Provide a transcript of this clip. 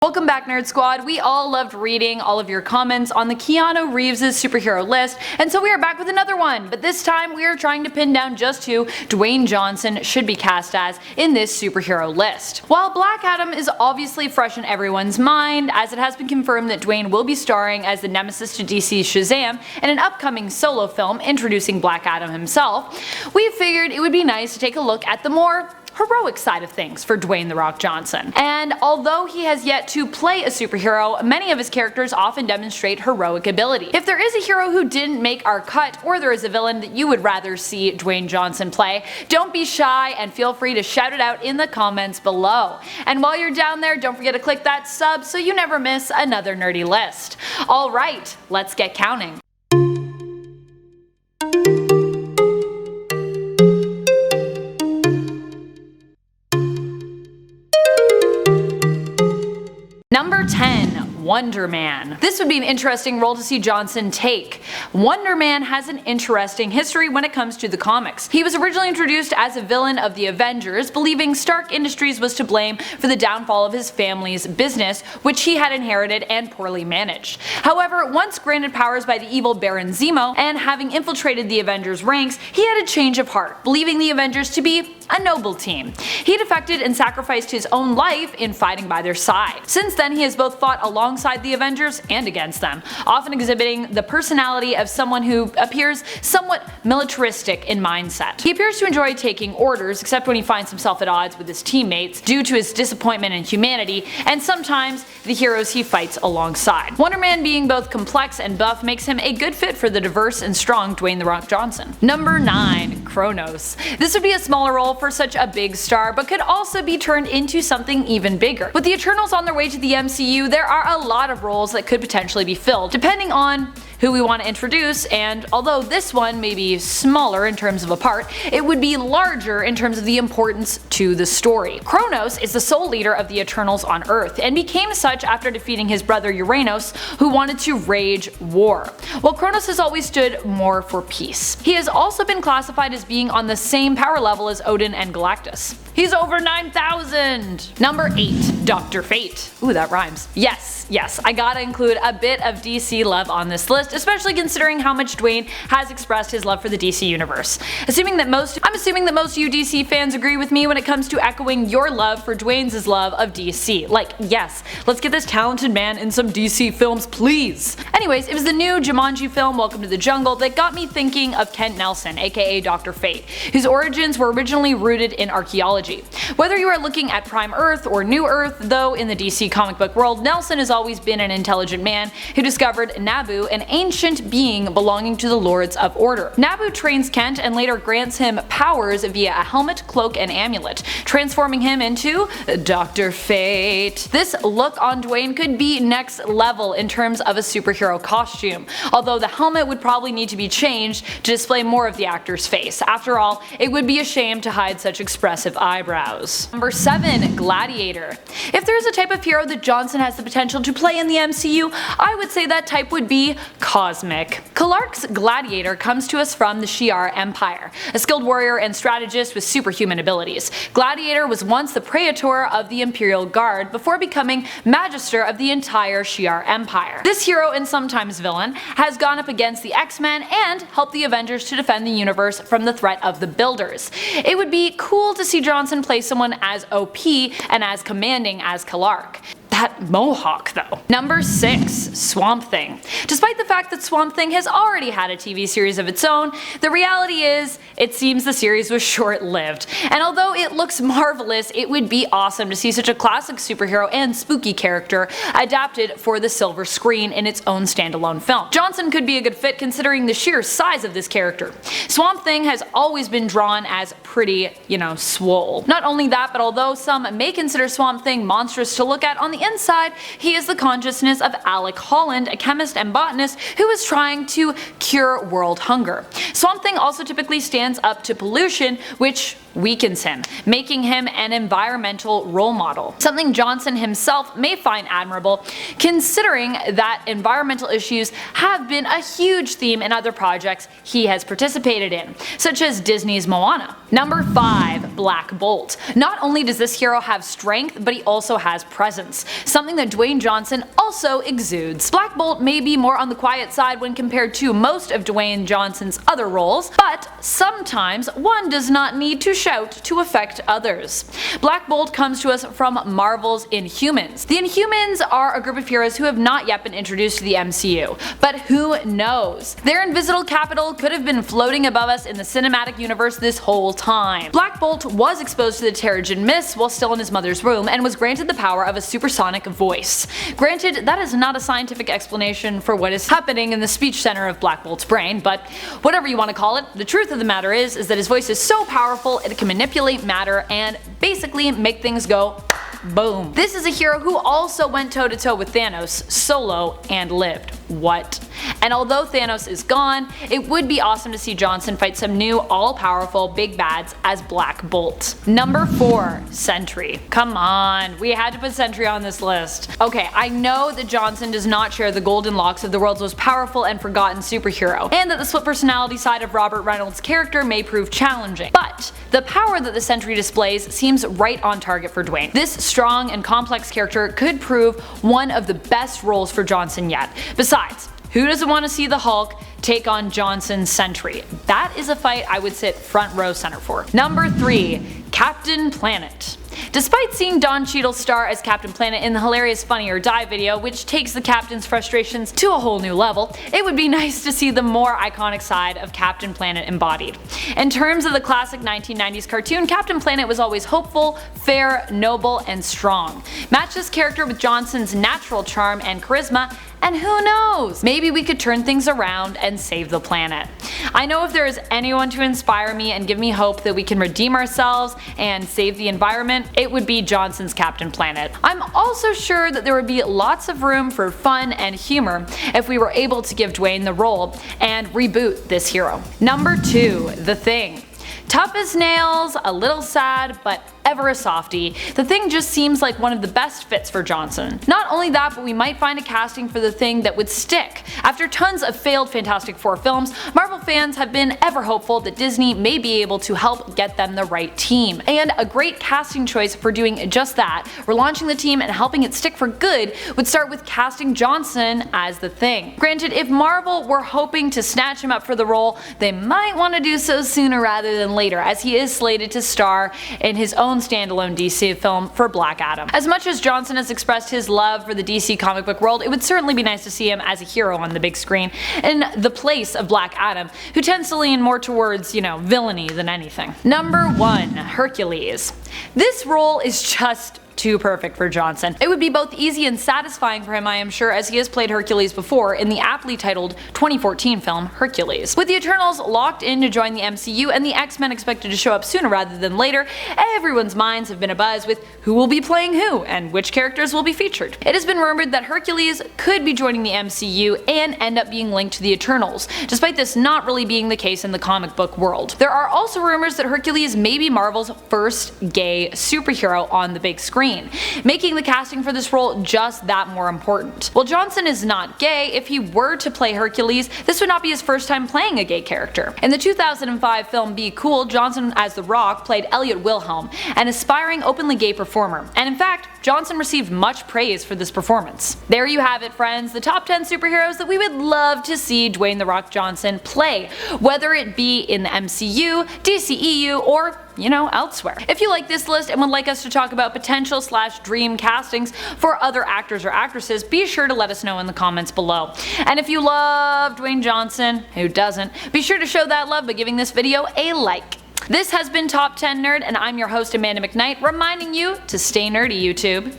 Welcome back, Nerd Squad. We all loved reading all of your comments on the Keanu Reeves' superhero list, and so we are back with another one, but this time we are trying to pin down just who Dwayne Johnson should be cast as in this superhero list. While Black Adam is obviously fresh in everyone's mind, as it has been confirmed that Dwayne will be starring as the nemesis to DC's Shazam in an upcoming solo film introducing Black Adam himself, we figured it would be nice to take a look at the more heroic side of things for Dwayne "The Rock" Johnson. And although he has yet to play a superhero, many of his characters often demonstrate heroic ability. If there is a hero who didn't make our cut, or there is a villain that you would rather see Dwayne Johnson play, don't be shy and feel free to shout it out in the comments below. And while you're down there, don't forget to click that sub so you never miss another nerdy list. Alright, let's get counting. Number 10. Wonder Man. This would be an interesting role to see Johnson take. Wonder Man has an interesting history when it comes to the comics. He was originally introduced as a villain of the Avengers, believing Stark Industries was to blame for the downfall of his family's business, which he had inherited and poorly managed. However, once granted powers by the evil Baron Zemo, and having infiltrated the Avengers ranks, he had a change of heart, believing the Avengers to be a noble team. He defected and sacrificed his own life in fighting by their side. Since then, he has both fought alongside the Avengers and against them, often exhibiting the personality of someone who appears somewhat militaristic in mindset. He appears to enjoy taking orders, except when he finds himself at odds with his teammates due to his disappointment in humanity, and sometimes the heroes he fights alongside. Wonder Man being both complex and buff makes him a good fit for the diverse and strong Dwayne "The Rock" Johnson. Number 9. KRONOS. This would be a smaller role for such a big star, but could also be turned into something even bigger. With the Eternals on their way to the MCU, there are a lot of roles that could potentially be filled, depending on who we want to introduce, and although this one may be smaller in terms of a part, it would be larger in terms of the importance to the story. KRONOS is the sole leader of the Eternals on Earth, and became such after defeating his brother Uranos, who wanted to wage war. While KRONOS has always stood more for peace. He has also been classified as being on the same power level as Odin and Galactus. He's over 9,000! Number 8. Dr. Fate. Ooh, that rhymes. Yes, I gotta include a bit of DC love on this list, especially considering how much Dwayne has expressed his love for the DC universe. I'm assuming that most of you DC fans agree with me when it comes to echoing your love for Dwayne's love of DC. Like, yes, let's get this talented man in some DC films, please! Anyways, it was the new Jumanji film, Welcome to the Jungle, that got me thinking of Kent Nelson, aka Dr. Fate, whose origins were originally rooted in archaeology. Whether you are looking at Prime Earth or New Earth, though in the DC comic book world, Nelson has always been an intelligent man who discovered Nabu, an ancient being belonging to the Lords of Order. Nabu trains Kent and later grants him powers via a helmet, cloak, and amulet, transforming him into Dr. Fate. This look on Dwayne could be next level in terms of a superhero costume, although the helmet would probably need to be changed to display more of the actor's face. After all, it would be a shame to hide such expressive eyebrows. Number 7. Gladiator. If there is a type of hero that Johnson has the potential to play in the MCU, I would say that type would be cosmic. Kalark's Gladiator comes to us from the Shi'ar Empire, a skilled warrior and strategist with superhuman abilities. Gladiator was once the praetor of the Imperial Guard before becoming Magister of the entire Shi'ar Empire. This hero and sometimes villain has gone up against the X-Men and helped the Avengers to defend the universe from the threat of the Builders. It would be cool to see Johnson play someone as OP and as commanding as Kalark. That mohawk though. Number 6. Swamp Thing. Despite the fact that Swamp Thing has already had a TV series of its own, the reality is, it seems the series was short-lived. And although it looks marvelous, it would be awesome to see such a classic superhero and spooky character adapted for the silver screen in its own standalone film. Johnson could be a good fit considering the sheer size of this character. Swamp Thing has always been drawn as pretty, swole. Not only that, but although some may consider Swamp Thing monstrous to look at, on the inside, he is the consciousness of Alec Holland, a chemist and botanist who is trying to cure world hunger. Swamp Thing also typically stands up to pollution, which weakens him, making him an environmental role model. Something Johnson himself may find admirable, considering that environmental issues have been a huge theme in other projects he has participated in, such as Disney's Moana. Number 5. Black Bolt. Not only does this hero have strength, but he also has presence, something that Dwayne Johnson also exudes. Black Bolt may be more on the quiet side when compared to most of Dwayne Johnson's other roles, but sometimes one does not need to shout to affect others. Black Bolt comes to us from Marvel's Inhumans. The Inhumans are a group of heroes who have not yet been introduced to the MCU, but who knows? Their invisible capital could have been floating above us in the cinematic universe this whole time. Black Bolt was exposed to the Terrigen Mist while still in his mother's womb and was granted the power of a supersonic voice. Granted, that is not a scientific explanation for what is happening in the speech center of Black Bolt's brain, but whatever you want to call it, the truth of the matter is that his voice is so powerful it can manipulate matter and basically make things go boom. This is a hero who also went toe to toe with Thanos solo and lived. What? And although Thanos is gone, it would be awesome to see Johnson fight some new all-powerful big bads as Black Bolt. Number 4. Sentry. Come on, we had to put Sentry on this list. Okay, I know that Johnson does not share the golden locks of the world's most powerful and forgotten superhero, and that the split personality side of Robert Reynolds' character may prove challenging, but the power that the Sentry displays seems right on target for Dwayne. This strong and complex character could prove one of the best roles for Johnson yet. Besides, who doesn't want to see the Hulk take on Johnson's Sentry? That is a fight I would sit front row center for. Number 3. Captain Planet. Despite seeing Don Cheadle star as Captain Planet in the hilarious Funny or Die video, which takes the Captain's frustrations to a whole new level, it would be nice to see the more iconic side of Captain Planet embodied. In terms of the classic 1990s cartoon, Captain Planet was always hopeful, fair, noble, and strong. Match this character with Johnson's natural charm and charisma, and who knows, maybe we could turn things around and save the planet. I know if there is anyone to inspire me and give me hope that we can redeem ourselves and save the environment, it would be Johnson's Captain Planet. I'm also sure that there would be lots of room for fun and humor if we were able to give Dwayne the role and reboot this hero. Number 2. The Thing. Tough as nails, a little sad, but ever a softie, The Thing just seems like one of the best fits for Johnson. Not only that, but we might find a casting for The Thing that would stick. After tons of failed Fantastic Four films, Marvel fans have been ever hopeful that Disney may be able to help get them the right team. And a great casting choice for doing just that, relaunching the team and helping it stick for good, would start with casting Johnson as The Thing. Granted, if Marvel were hoping to snatch him up for the role, they might want to do so sooner rather than later, as he is slated to star in his own standalone DC film for Black Adam. As much as Johnson has expressed his love for the DC comic book world, it would certainly be nice to see him as a hero on the big screen in the place of Black Adam, who tends to lean more towards, villainy than anything. Number 1. Hercules. This role is just too perfect for Johnson. It would be both easy and satisfying for him, I am sure, as he has played Hercules before in the aptly titled 2014 film Hercules. With the Eternals locked in to join the MCU and the X-Men expected to show up sooner rather than later, everyone's minds have been abuzz with who will be playing who and which characters will be featured. It has been rumored that Hercules could be joining the MCU and end up being linked to the Eternals, despite this not really being the case in the comic book world. There are also rumors that Hercules may be Marvel's first gay superhero on the big screen, making the casting for this role just that more important. While Johnson is not gay, if he were to play Hercules, this would not be his first time playing a gay character. In the 2005 film Be Cool, Johnson as The Rock played Elliot Wilhelm, an aspiring openly gay performer, and in fact, Johnson received much praise for this performance. There you have it, friends, the top 10 superheroes that we would love to see Dwayne "The Rock" Johnson play, whether it be in the MCU, DCEU, or elsewhere. If you like this list and would like us to talk about potential/dream castings for other actors or actresses, be sure to let us know in the comments below. And if you love Dwayne Johnson, who doesn't, be sure to show that love by giving this video a like. This has been Top 10 Nerd, and I'm your host Amanda McKnight, reminding you to stay nerdy, YouTube.